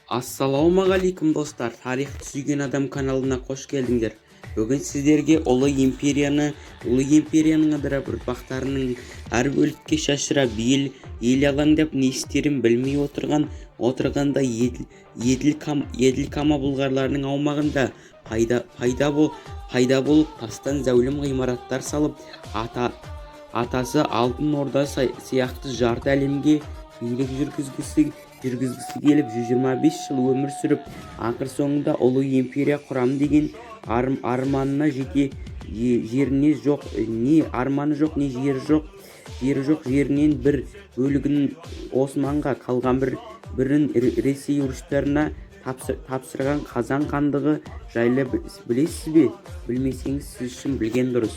Ассалаумағалейкум достар, тарихты сүйген адам каналына қош келдіңдер. Бүгін сіздерге ұлы империяның ыдырап ұрпақтарының әр бөлікке шашырап ел алаңдап не істерін білмей отырғанда еділ кама бұлғарларының аумағында пайда болып тастан зәулім ғимараттар салып, атасы алтын орда сияқты жарты әлемге билік жүргізгісі келіп 125 жыл өмір сүріп, ақыр соңында ұлы империя құрам деген арманына жете жеріне жоқ, не арманы жоқ, не жері жоқ жерінен бір бөлігін Османға, қалған бірін Ресей урыстарына тапсырған Қазан хандығы жайлы білесіз бе? Білмесеңіз сіз үшін білген дұрыс.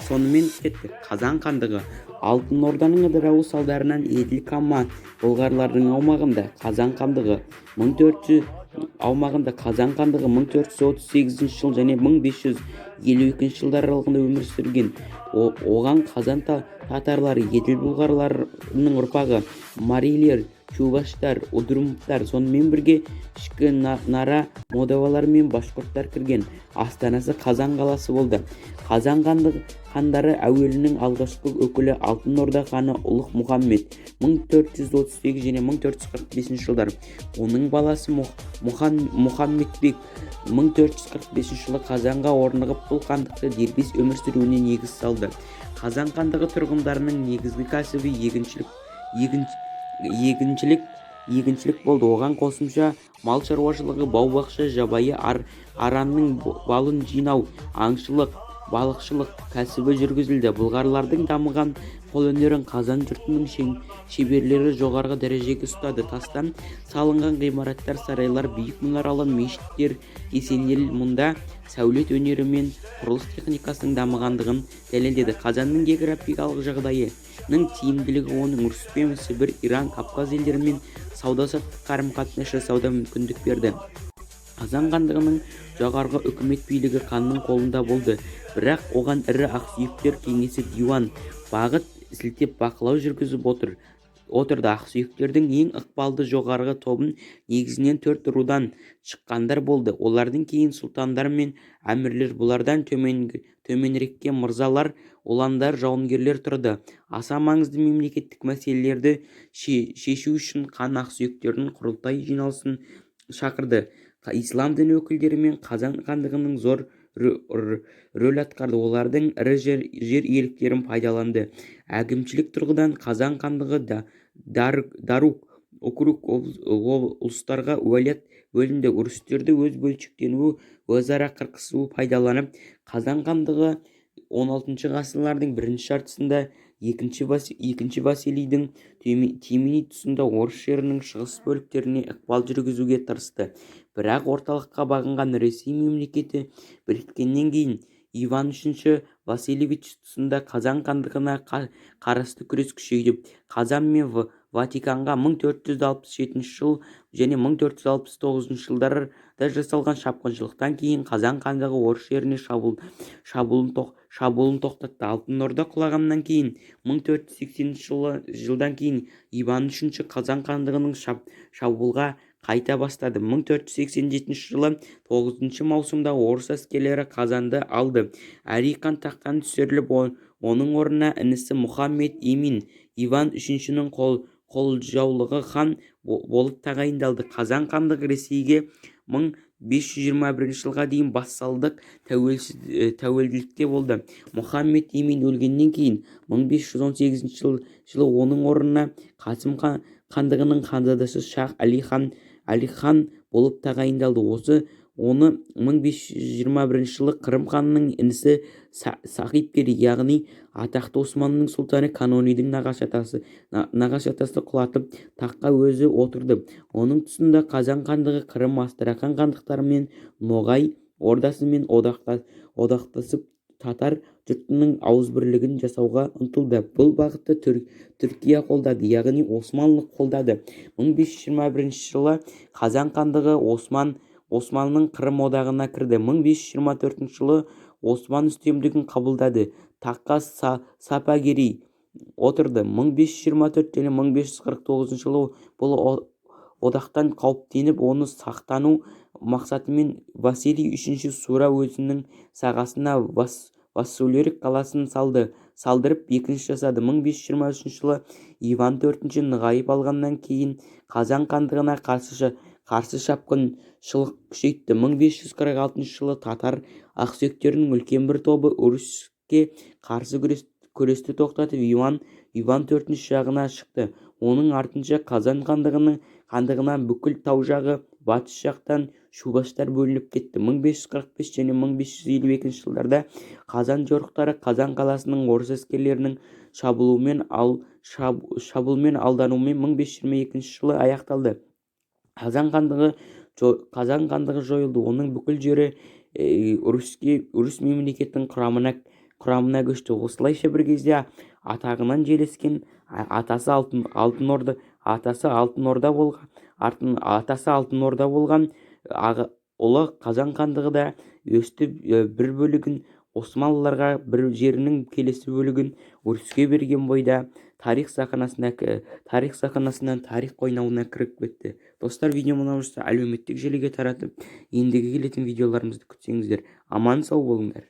Сонымен кеттік. Қазан хандығы Алтын Орданың ыдырауы салдарынан еділ кама бұлғарлардың аумағында Қазан хандығы 1438 жыл және 1552 жылдар аралығында өмір сүрген. Оған Қазан татарлары, еділ бұлғарларының ұрпағы марилер, чуваштар, удырумтар, сонымен бірге ішкі нара молдавалар мен башқұрттар кірген. Астанасы Қазан қаласы болды. Қазан хандары әуелінің алғашқы өкілі Алтын Орда ханы Ұлық Мұхаммед 1438 және 1445 жылдар. Оның баласы Мұхаммедбек 1445 жылы Қазанға орнығып, бұл хандықты дербес өмір сүруіне негіз салды. Қазан хандығы тұрғындарының негізгі кәсібі егіншілік болды. Оған қосымша мал шаруашылығы, бау-бақша, жабайы аранның балын жинау, аңшылық, балықшылық кәсібі жүргізілді. Бұлғарлардың дамыған қолөнерін Қазан жұртының шеберлері жоғарғы дәрежеге ұстады. Тастан салынған ғимараттар, сарайлар, биік мұнаралы мешіттер, кесенелер мұнда сәулет өнері мен құрылыс техникасының дамығандығын дәлелдеді. Қазанның географикалық жағдайының тиімділігі оның Үріспен, Сібір, Иран, Кавказ елдерімен сауда-саттық қарым-қатынас жасауда мүмкіндік берді. Қазан хандығының жоғарғы үкімет билігі ханның қолында болды, бірақ оған ірі ақсүйектер кеңесі диван бағыт сілтеп бақылау жүргізіп отырды. Ақсүйектердің ең ықпалды жоғарғы тобын негізінен 4 рудан шыққандар болды. Олардың кейін сұлтандар мен әмірлер, бұлардан төменірекке мырзалар, ұландар, жауынгерлер тұрды. Аса маңызды мемлекеттік мәселелерді шешу үшін хан ақсүйектердің құрылтай жиналысын шақырды. Ислам діні өкілдері мен Қазан хандығының зор рөл атқарды. Олардың ірі жер иеліктерін пайдаланды. Әкімшілік тұрғыдан Қазан хандығы Дарук округ ұлыстарға уәлият бөлінді. Үрістерді өз бөлшектенуі, өзара қырқысуы пайдаланып, Қазан хандығы 16 ғасырлардың бірінші жартысында екінші Василийдің Тимини тұсында орыс жерінің шығыс бөліктеріне ықпал жүргізуге тырысты. Бірақ орталыққа бағынған Ресей мемлекеті біріккеннен кейін Иван III Васильевич тұсында Қазан хандығына қарасты күрес күшейді. Қазан мен Ватиканға 1467 жыл және 1469 жылдарда жасалған шапқыншылықтан кейін Қазан хандығы орыс жеріне шабуылын тоқтатты. Алтын Орда құлағаннан кейін 1480 жылдан кейін Иван III Қазан хандығының шабуылға қайта бастады. 1487 жылы 9 маусымда орыс әскерлері Қазанды алды. Әли хан тақтан түсіріліп, оның орнына інісі Мұхаммед Эмин Иван III қолжаулығы хан болып тағайындалды. Қазан хандығы Ресейге 1521 жылға дейін вассалдық тәуелділікте болды. Мұхаммед Эмин өлгеннен кейін 1518 жылы оның орнына Қасым хандығының ханзадасы Шах Әли хан болып тағайындалды. Оны 1521 жылы Қырым ханының інісі Сахиб Кери, яғни атақты Османның сұлтаны Канонидің нағашатасы құлатып, таққа өзі отырды. Оның тұсында Қазан хандығы Қырым, Астрахан хандықтары мен Ноғай ордасымен одақтасып, татар жұртының ауызбірлігін жасауға ұмтылды. Бұл бағытты Түркия қолдады, яғни Османлы қолдады. 1521 жылы Қазан хандығы Османның Қырым одағына кірді. 1524 жылы Осман үстемдігін қабылдады. Таққа Сапагери отырды. 1524 және 1549 жылы бұл одақтан қауіптеніп оны сақтану мақсатымен Василий III Сура өзенінің сағасына Вассулерик қаласын салдырып бекініс жасады. 1523 жылы Иван IV нығайып алғаннан кейін Қазан хандығына қарсы шапқыншылық күшейтті. 1546 жылы татар ақсүйектерінің үлкен бір тобы Уруске қарсы күресті тоқтатып Иван IV жағына шықты. Оның артынша Қазан хандығынан бүкіл тау жағы, батыс жақтан шубаштар бөлініп кетті. 1545 және 1552 жылдарда Қазан жорықтары Қазан қаласының орыс әскерлерінің шабуылмен алдануымен 1522 жылы аяқталды. Қазан хандығы жойылды. Оның бүкіл жері Урус мемлекетінің құрамына көшті. Осылайша бір кезде атағынан желескен атасы Алтын Орда болған ұлы Қазан хандығы да өсті. Бір бөлігін Османлыларға, бір жерінің келесі бөлігін Уруске берген бойда тарих сахнасынан тарих қойнауына кіріп кетті. Достар, видео мынау әлеуметтік желіге таратып, ендігі келетін видеоларымызды күтсеңіздер. Аман сау болыңдар.